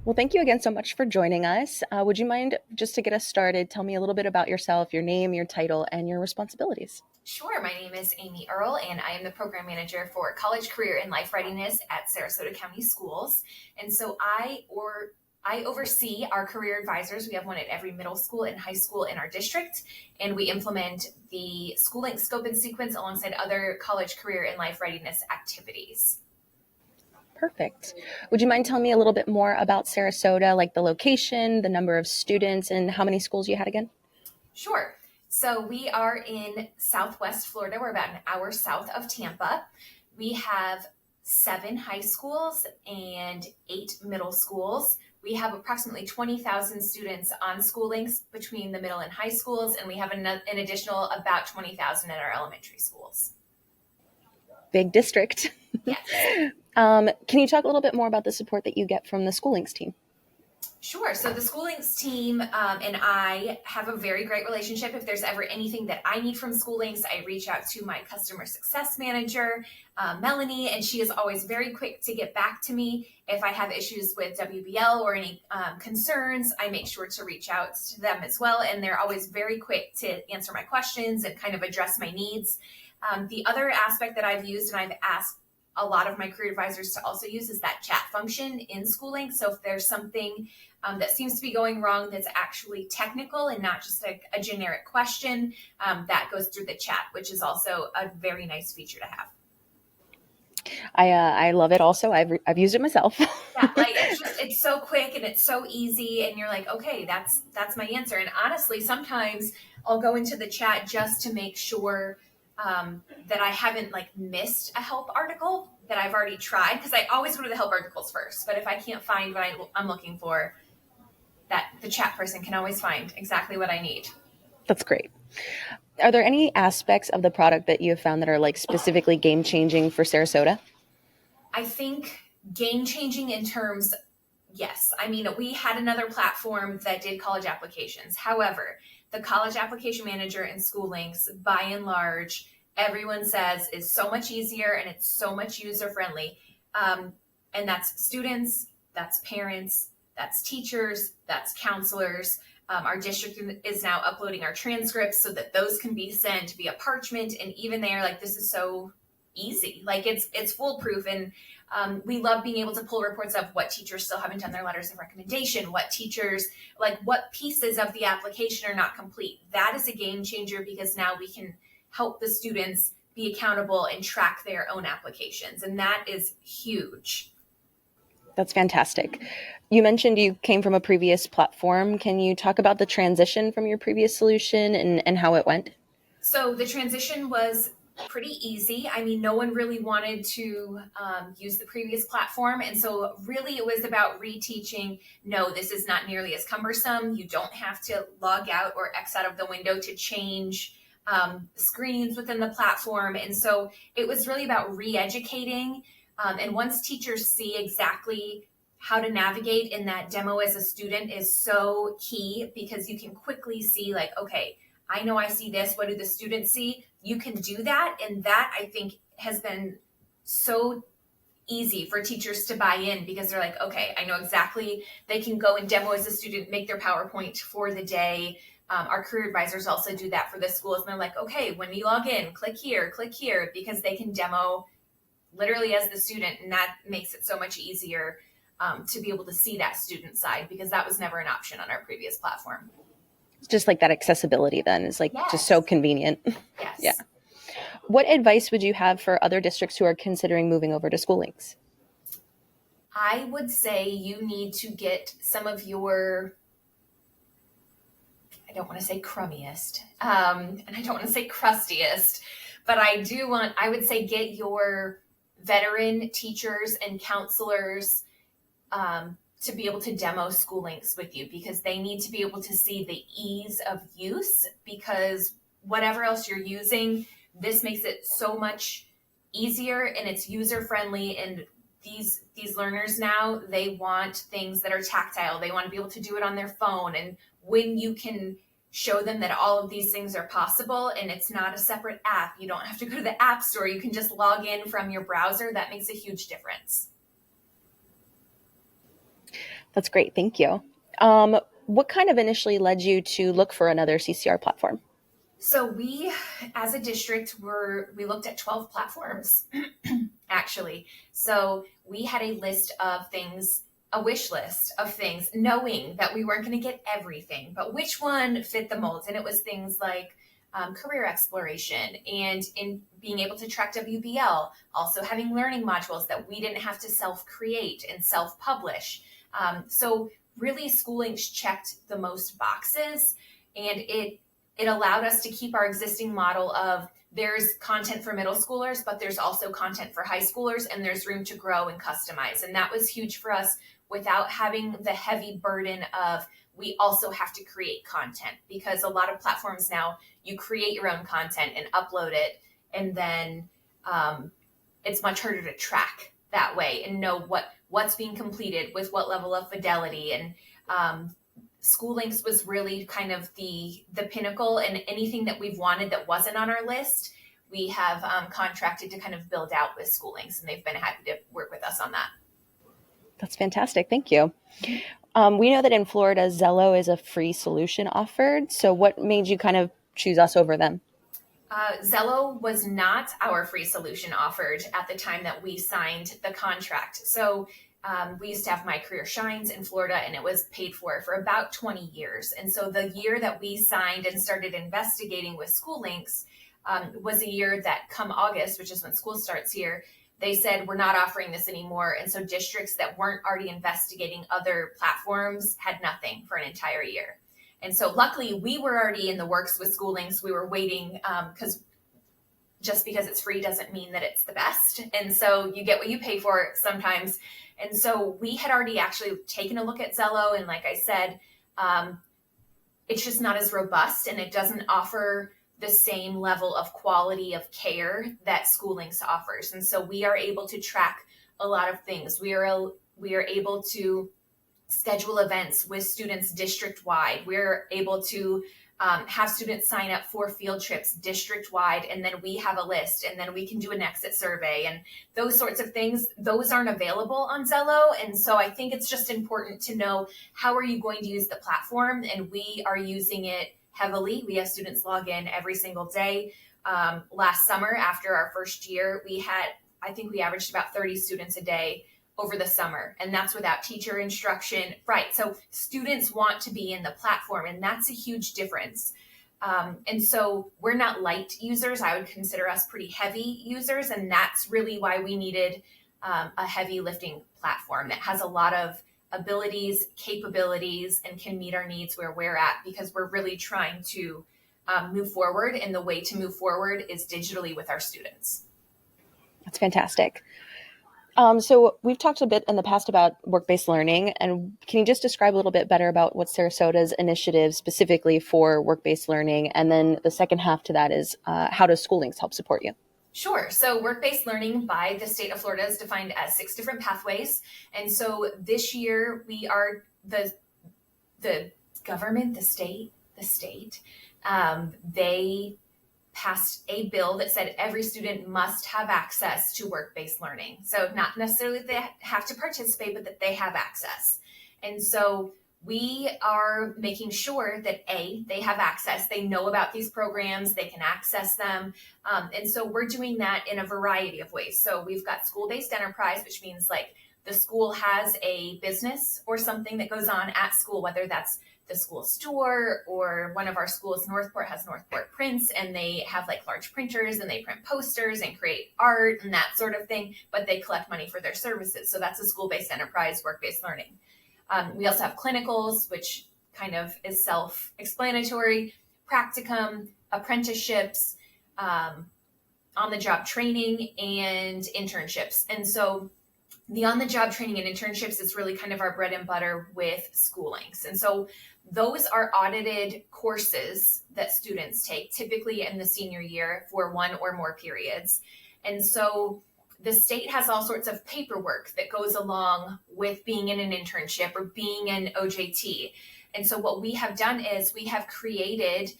Well, thank you again so much for joining us. Would you mind, just to get us started, tell me a little bit about yourself, your name, your title, and your responsibilities? Sure. My name is Amy Earle, and I am the program manager for college, career, and life readiness at Sarasota County Schools. And so I oversee our career advisors. We have one at every middle school and high school in our district, and we implement the SchooLinks scope and sequence alongside other college, career, and life readiness activities. Perfect. Would you mind telling me a little bit more about Sarasota, like the location, the number of students, and how many schools you had again? Sure. So we are in Southwest Florida. We're about an hour south of Tampa. We have 7 high schools and 8 middle schools. We have approximately 20,000 students on SchooLinks between the middle and high schools, and we have an additional about 20,000 at our elementary schools. Big district. Yes. Can you talk a little bit more about the support that you get from the SchooLinks team? Sure. So the SchooLinks team and I have a very great relationship. If there's ever anything that I need from SchooLinks, I reach out to my customer success manager, Melanie, and she is always very quick to get back to me. If I have issues with WBL or any concerns, I make sure to reach out to them as well. And they're always very quick to answer my questions and kind of address my needs. The other aspect that I've used and I've asked a lot of my career advisors to also use is that chat function in SchooLinks. So if there's something that seems to be going wrong that's actually technical and not just a generic question, that goes through the chat, which is also a very nice feature to have. I love it. Also, I've used it myself. Yeah, like it's so quick and it's so easy, and you're like, okay, that's my answer. And honestly, sometimes I'll go into the chat just to make sure that I haven't like missed a help article that I've already tried, because I always go to the help articles first. But if I can't find what I'm looking for, that the chat person can always find exactly what I need. That's great. Are there any aspects of the product that you have found that are like specifically game changing for Sarasota? I think game changing in terms, yes. I mean, we had another platform that did college applications. However, the college application manager in SchooLinks, by and large, everyone says is so much easier and it's so much user friendly. And that's students, that's parents, that's teachers, that's counselors. Our district is now uploading our transcripts so that those can be sent via parchment. And even they are like, this is so easy. Like it's foolproof. And we love being able to pull reports of what teachers still haven't done their letters of recommendation, what teachers, like what pieces of the application are not complete. That is a game changer, because now we can help the students be accountable and track their own applications. And that is huge. That's fantastic. You mentioned you came from a previous platform. Can you talk about the transition from your previous solution and how it went? So the transition was pretty easy. I mean, no one really wanted to use the previous platform. And so really it was about reteaching, no, this is not nearly as cumbersome. You don't have to log out or X out of the window to change screens within the platform. And so it was really about re-educating. And once teachers see exactly how to navigate in that demo as a student is so key, because you can quickly see like, okay, I know I see this. What do the students see? You can do that. And that, I think, has been so easy for teachers to buy in, because they're like, okay, I know exactly. They can go and demo as a student, make their PowerPoint for the day. Our career advisors also do that for the schools. And they're like, okay, when you log in, click here, because they can demo literally as the student. And that makes it so much easier to be able to see that student side, because that was never an option on our previous platform. Just like that accessibility then is like Yes. just so convenient. Yes. Yeah. What advice would you have for other districts who are considering moving over to SchooLinks? I would say you need to get some of your, I don't want to say crummiest, and I don't want to say crustiest, but I would say get your veteran teachers and counselors to be able to demo SchooLinks with you, because they need to be able to see the ease of use, because whatever else you're using, this makes it so much easier and it's user friendly. And these learners now, they want things that are tactile. They want to be able to do it on their phone. And when you can show them that all of these things are possible and it's not a separate app, you don't have to go to the app store, you can just log in from your browser, that makes a huge difference. That's great. Thank you. What kind of initially led you to look for another CCR platform? So we, as a district, we looked at 12 platforms, actually. So we had a list of things, a wish list of things, knowing that we weren't going to get everything, but which one fit the molds. And it was things like career exploration and in being able to track WBL, also having learning modules that we didn't have to self-create and self-publish. So really, SchooLinks checked the most boxes, and it allowed us to keep our existing model of there's content for middle schoolers, but there's also content for high schoolers, and there's room to grow and customize. And that was huge for us without having the heavy burden of we also have to create content, because a lot of platforms now, you create your own content and upload it, and then it's much harder to track that way and know what's being completed with what level of fidelity. And SchooLinks was really kind of the pinnacle, and anything that we've wanted that wasn't on our list, we have contracted to kind of build out with SchooLinks, and they've been happy to work with us on that. That's fantastic. Thank you. We know that in Florida, Zello is a free solution offered. So what made you kind of choose us over them? Zello was not our free solution offered at the time that we signed the contract. So we used to have My Career Shines in Florida, and it was paid for about 20 years. And so the year that we signed and started investigating with SchooLinks was a year that come August, which is when school starts here, they said, we're not offering this anymore. And so districts that weren't already investigating other platforms had nothing for an entire year. And so luckily we were already in the works with SchooLinks. We were waiting because just because it's free doesn't mean that it's the best. And so you get what you pay for sometimes. And so we had already actually taken a look at Zello. And like I said, it's just not as robust, and it doesn't offer the same level of quality of care that SchooLinks offers. And so we are able to track a lot of things. We are able to schedule events with students district-wide. We're able to have students sign up for field trips district-wide, and then we have a list, and then we can do an exit survey and those sorts of things. Those aren't available on Zello. And so I think it's just important to know, how are you going to use the platform? And we are using it heavily. We have students log in every single day. Last summer, after our first year, I think we averaged about 30 students a day over the summer, and that's without teacher instruction. Right. So students want to be in the platform, and that's a huge difference. And so we're not light users. I would consider us pretty heavy users. And that's really why we needed a heavy lifting platform that has a lot of abilities, capabilities, and can meet our needs where we're at, because we're really trying to move forward. And the way to move forward is digitally with our students. That's fantastic. So we've talked a bit in the past about work-based learning, and can you just describe a little bit better about what Sarasota's initiative specifically for work-based learning? And then the second half to that is how does SchooLinks help support you? Sure. So work-based learning by the state of Florida is defined as 6 different pathways. And so this year we are the government, the state, they passed a bill that said every student must have access to work-based learning. So not necessarily that they have to participate, but that they have access. And so we are making sure that they have access, they know about these programs, they can access them. And so we're doing that in a variety of ways. So we've got school-based enterprise, which means like the school has a business or something that goes on at school, whether that's the school store, or one of our schools, Northport, has Northport Prints, and they have like large printers and they print posters and create art and that sort of thing, but they collect money for their services. So that's a school-based enterprise, work-based learning. We also have clinicals, which kind of is self-explanatory, practicum, apprenticeships, on-the-job training, and internships. And so the on-the-job training and internships is really kind of our bread and butter with SchooLinks. And so those are audited courses that students take, typically in the senior year for 1 or more periods. And so the state has all sorts of paperwork that goes along with being in an internship or being in OJT. And so what we have done is we have created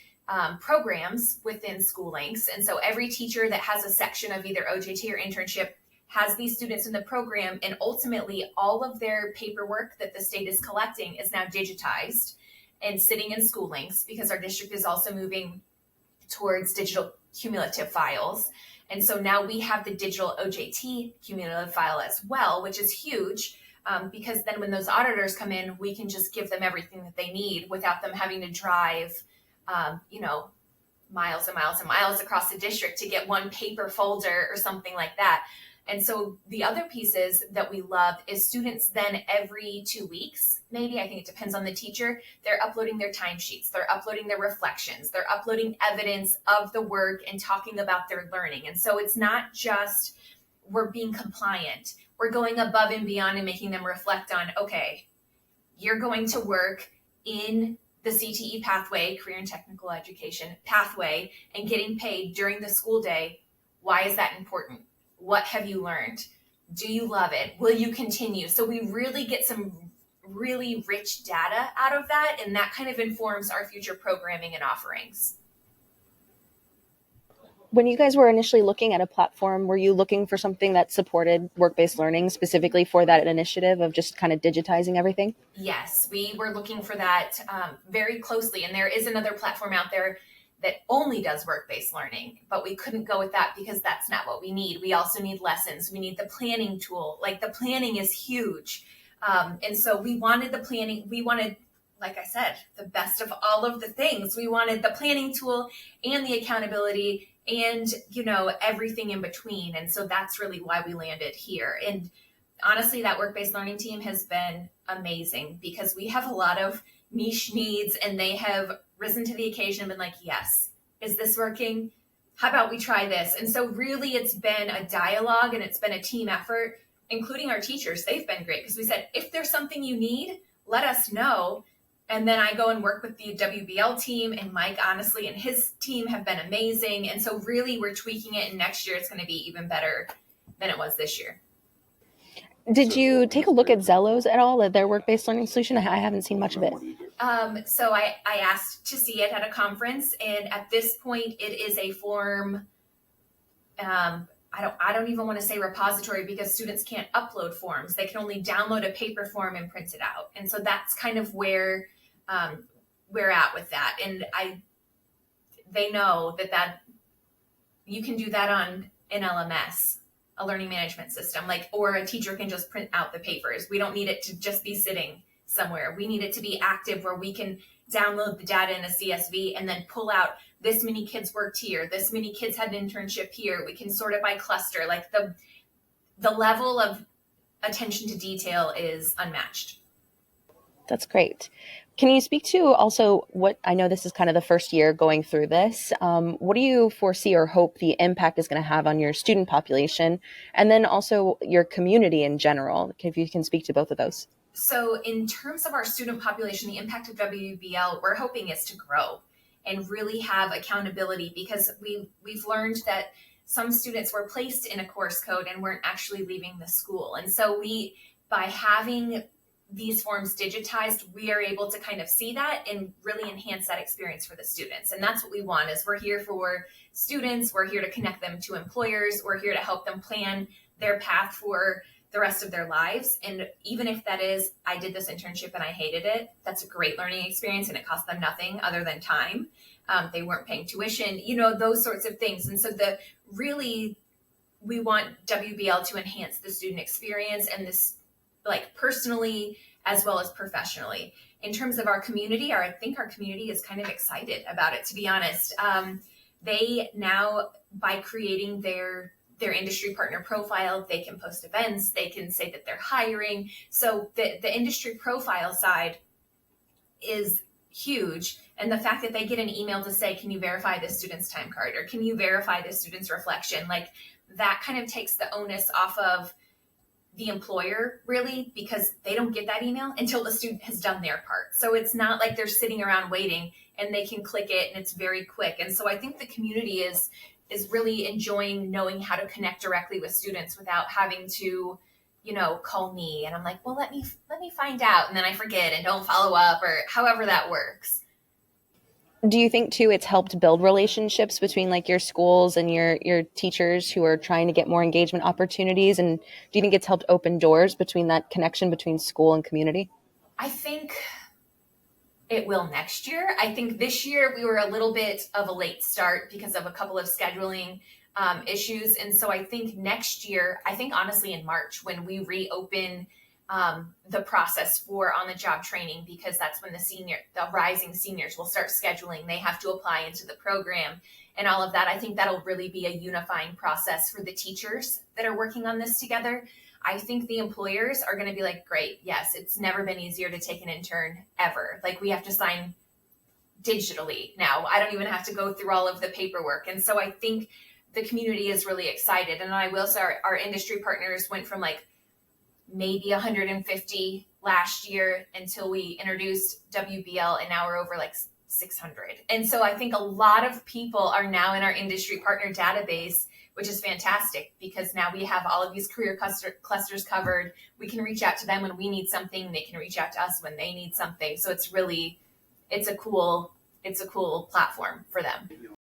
programs within SchooLinks. And so every teacher that has a section of either OJT or internship has these students in the program, and ultimately all of their paperwork that the state is collecting is now digitized and sitting in SchooLinks, because our district is also moving towards digital cumulative files. And so now we have the digital OJT cumulative file as well, which is huge, because then when those auditors come in, we can just give them everything that they need without them having to drive, miles and miles and miles across the district to get one paper folder or something like that. And so the other pieces that we love is students then every 2 weeks, maybe, I think it depends on the teacher, they're uploading their timesheets, they're uploading their reflections, they're uploading evidence of the work and talking about their learning. And so it's not just we're being compliant, we're going above and beyond and making them reflect on, okay, you're going to work in the CTE pathway, career and technical education pathway, and getting paid during the school day. Why is that important? What have you learned? Do you love it? Will you continue? So we really get some really rich data out of that, and that kind of informs our future programming and offerings. When you guys were initially looking at a platform, were you looking for something that supported work-based learning specifically for that initiative of just kind of digitizing everything? Yes, we were looking for that very closely. And there is another platform out there that only does work-based learning, but we couldn't go with that because that's not what we need. We also need lessons. We need the planning tool. Like, the planning is huge. And so we wanted the planning. We wanted, like I said, the best of all of the things. We wanted the planning tool and the accountability and, everything in between. And so that's really why we landed here. And honestly, that work-based learning team has been amazing, because we have a lot of niche needs, and they have risen to the occasion and been like, yes, is this working? How about we try this? And so really it's been a dialogue, and it's been a team effort, including our teachers. They've been great, because we said, if there's something you need, let us know. And then I go and work with the WBL team, and Mike, honestly, and his team have been amazing. And so really we're tweaking it, and next year it's going to be even better than it was this year. Did you take a look at Zello's at all, at their work-based learning solution? I haven't seen much of it. So I asked to see it at a conference, and at this point it is a form. I don't even want to say repository, because students can't upload forms. They can only download a paper form and print it out. And so that's kind of where we're at with that. And they know that you can do that on an LMS, a learning management system, or a teacher can just print out the papers. We don't need it to just be sitting somewhere. We need it to be active, where we can download the data in a CSV and then pull out this many kids worked here, this many kids had an internship here. We can sort it by cluster. Like, the level of attention to detail is unmatched. That's great. Can you speak to also what, I know this is kind of the first year going through this, what do you foresee or hope the impact is going to have on your student population, and then also your community in general, if you can speak to both of those? So in terms of our student population, the impact of WBL, we're hoping is to grow and really have accountability, because we've learned that some students were placed in a course code and weren't actually leaving the school. And so by having these forms digitized, we are able to kind of see that and really enhance that experience for the students. And that's what we want. Is we're here for students. We're here to connect them to employers. We're here to help them plan their path for the rest of their lives. And even if that is, I did this internship and I hated it, that's a great learning experience, and it cost them nothing other than time. They weren't paying tuition, those sorts of things. And so we want WBL to enhance the student experience, and this, personally as well as professionally. In terms of our community, I think our community is kind of excited about it, to be honest. They now, by creating their industry partner profile, they can post events, they can say that they're hiring. So the industry profile side is huge. And the fact that they get an email to say, can you verify this student's time card, or can you verify this student's reflection? That kind of takes the onus off of the employer, really, because they don't get that email until the student has done their part. So it's not like they're sitting around waiting, and they can click it and it's very quick. And so I think the community is really enjoying knowing how to connect directly with students without having to, call me. And I'm like, well, let me find out. And then I forget and don't follow up, or however that works. Do you think too it's helped build relationships between like your schools and your teachers who are trying to get more engagement opportunities? And do you think it's helped open doors between that connection between school and community? I think it will next year. I think this year we were a little bit of a late start because of a couple of scheduling issues. And so I think next year, I think honestly in March, when we reopen the process for on the job training, because that's when the rising seniors will start scheduling. They have to apply into the program and all of that. I think that'll really be a unifying process for the teachers that are working on this together. I think the employers are going to be like, great, yes, it's never been easier to take an intern ever. Like we have to sign digitally now. I don't even have to go through all of the paperwork. And so I think the community is really excited. And I will say our industry partners went from like maybe 150 last year until we introduced WBL, and now we're over like 600. And so I think a lot of people are now in our industry partner database, which is fantastic because now we have all of these career clusters covered. We can reach out to them when we need something. They can reach out to us when they need something. So it's a cool platform for them.